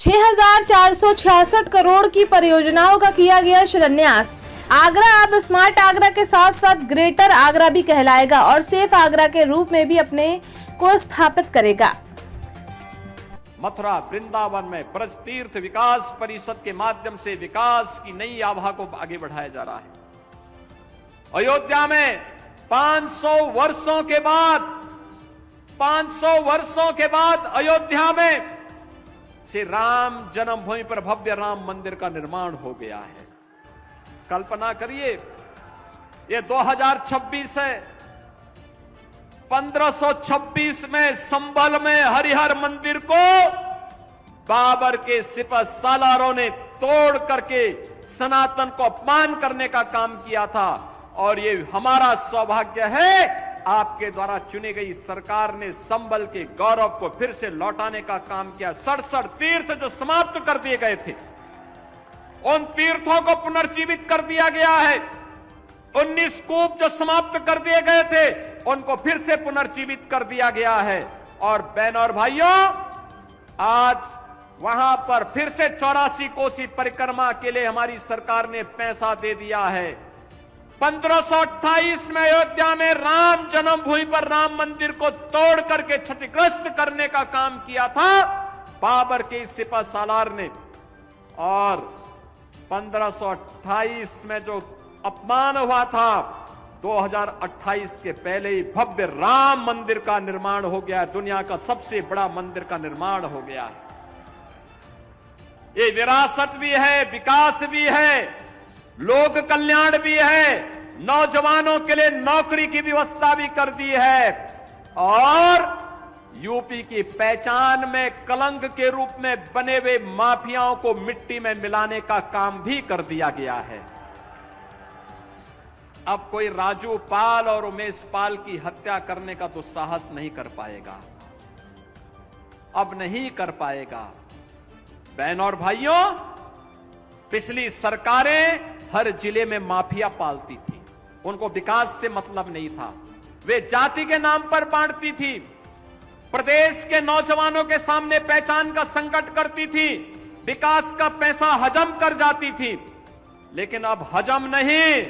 6,466 करोड़ की परियोजनाओं का किया गया शिलान्यास। आगरा अब स्मार्ट आगरा के साथ साथ ग्रेटर आगरा भी कहलाएगा और सेफ आगरा के रूप में भी अपने को स्थापित करेगा। मथुरा वृंदावन में ब्रज तीर्थ विकास परिषद के माध्यम से विकास की नई आभा को आगे बढ़ाया जा रहा है। अयोध्या में 500 वर्षों के बाद अयोध्या में श्री राम जन्मभूमि पर भव्य राम मंदिर का निर्माण हो गया है। कल्पना करिए, ये 2026 है। 1526 में संभल में हरिहर मंदिर को बाबर के सिपह सालारों ने तोड़ करके सनातन को अपमान करने का काम किया था, और ये हमारा सौभाग्य है आपके द्वारा चुनी गई सरकार ने संभल के गौरव को फिर से लौटाने का काम किया। 67 तीर्थ जो समाप्त कर दिए गए थे, उन तीर्थों को पुनर्जीवित कर दिया गया है। 19 कूप जो समाप्त कर दिए गए थे, उनको फिर से पुनर्जीवित कर दिया गया है। और बहनों और भाइयों, आज वहां पर फिर से 84 कोसी परिक्रमा के लिए हमारी सरकार ने पैसा दे दिया है। 1528 में अयोध्या में राम जन्मभूमि पर राम मंदिर को तोड़ करके क्षतिग्रस्त करने का काम किया था बाबर के सिपह सालार ने, और 1528 में जो अपमान हुआ था, 2028 के पहले ही भव्य राम मंदिर का निर्माण हो गया। दुनिया का सबसे बड़ा मंदिर का निर्माण हो गया है। ये विरासत भी है, विकास भी है, लोक कल्याण भी है, नौजवानों के लिए नौकरी की व्यवस्था भी कर दी है, और यूपी की पहचान में कलंक के रूप में बने हुए माफियाओं को मिट्टी में मिलाने का काम भी कर दिया गया है। अब कोई राजू पाल और उमेश पाल की हत्या करने का दुस्साहस नहीं कर पाएगा, अब नहीं कर पाएगा। बहनों और भाइयों, पिछली सरकारें हर जिले में माफिया पालती थी, उनको विकास से मतलब नहीं था, वे जाति के नाम पर बांटती थी, प्रदेश के नौजवानों के सामने पहचान का संकट करती थी, विकास का पैसा हजम कर जाती थी। लेकिन अब हजम नहीं,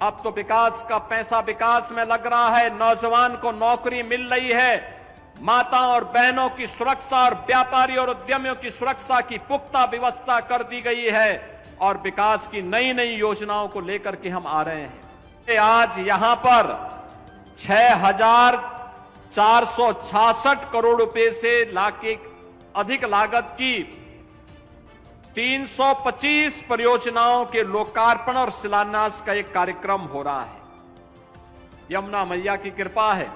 अब तो विकास का पैसा विकास में लग रहा है, नौजवान को नौकरी मिल रही है, माता और बहनों की सुरक्षा और व्यापारी और उद्यमियों की सुरक्षा की पुख्ता व्यवस्था कर दी गई है, और विकास की नई नई योजनाओं को लेकर के हम आ रहे हैं। आज यहां पर 6,466 करोड़ रुपए से अधिक लागत की 325 परियोजनाओं के लोकार्पण और शिलान्यास का एक कार्यक्रम हो रहा है। यमुना मैया की कृपा है,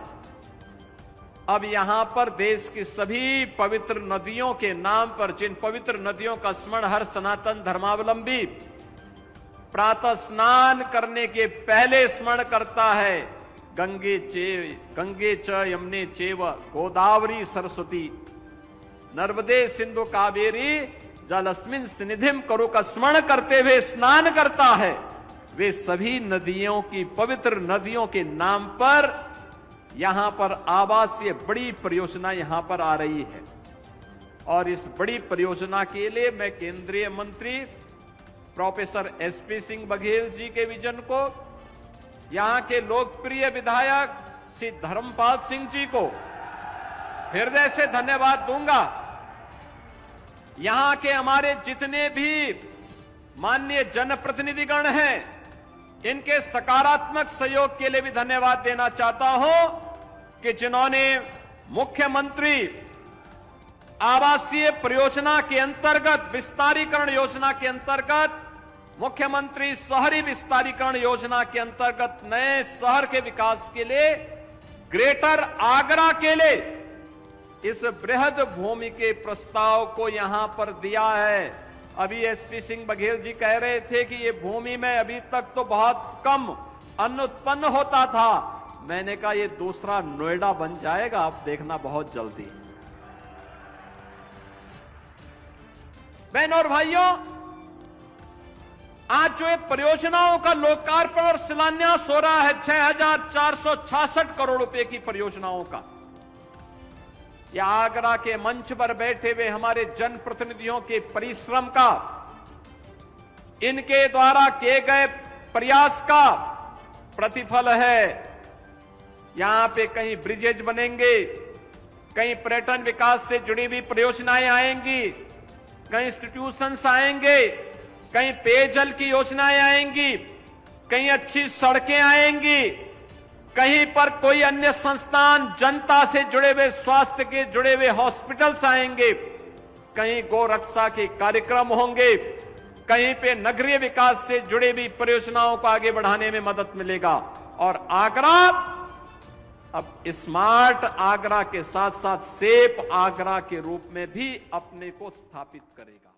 अब यहां पर देश की सभी पवित्र नदियों के नाम पर, जिन पवित्र नदियों का स्मरण हर सनातन धर्मावलंबी प्रातः स्नान करने के पहले स्मरण करता है, गंगे च यमुने चैव गोदावरी सरस्वती नर्मदे सिंधु कावेरी जलस्मिन् सन्निधिं कुरु का स्मरण करते हुए स्नान करता है। वे सभी नदियों की, पवित्र नदियों के नाम पर यहां पर आवासीय बड़ी परियोजना यहां पर आ रही है, और इस बड़ी परियोजना के लिए मैं केंद्रीय मंत्री प्रोफेसर एसपी सिंह बघेल जी के विजन को, यहां के लोकप्रिय विधायक श्री धर्मपाल सिंह जी को हृदय से धन्यवाद दूंगा। यहां के हमारे जितने भी माननीय जनप्रतिनिधिगण हैं, इनके सकारात्मक सहयोग के लिए भी धन्यवाद देना चाहता हूं कि जिन्होंने मुख्यमंत्री आवासीय परियोजना के अंतर्गत, विस्तारीकरण योजना के अंतर्गत, मुख्यमंत्री शहरी विस्तारीकरण योजना के अंतर्गत नए शहर के विकास के लिए, ग्रेटर आगरा के लिए इस बृहद भूमि के प्रस्ताव को यहां पर दिया है। अभी एसपी सिंह बघेल जी कह रहे थे कि ये भूमि में अभी तक तो बहुत कम अन्न उत्पन्न होता था। मैंने कहा ये दूसरा नोएडा बन जाएगा, आप देखना बहुत जल्दी। बहनों और भाइयों, आज जो ये परियोजनाओं का लोकार्पण और शिलान्यास हो रहा है 6,466 करोड़ रुपए की परियोजनाओं का, या आगरा के मंच पर बैठे हुए हमारे जनप्रतिनिधियों के परिश्रम का, इनके द्वारा किए गए प्रयास का प्रतिफल है। यहां पे कहीं ब्रिजेज बनेंगे, कहीं पर्यटन विकास से जुड़ी हुई परियोजनाएं आएंगी, कहीं इंस्टीट्यूशंस आएंगे, कहीं पेयजल की योजनाएं आएंगी, कहीं अच्छी सड़कें आएंगी, कहीं पर कोई अन्य संस्थान जनता से जुड़े हुए स्वास्थ्य के जुड़े हुए हॉस्पिटल्स आएंगे, कहीं गोरक्षा के कार्यक्रम होंगे, कहीं पे नगरीय विकास से जुड़ी हुई परियोजनाओं को आगे बढ़ाने में मदद मिलेगा। और आगरा अब स्मार्ट आगरा के साथ साथ सेफ आगरा के रूप में भी अपने को स्थापित करेगा।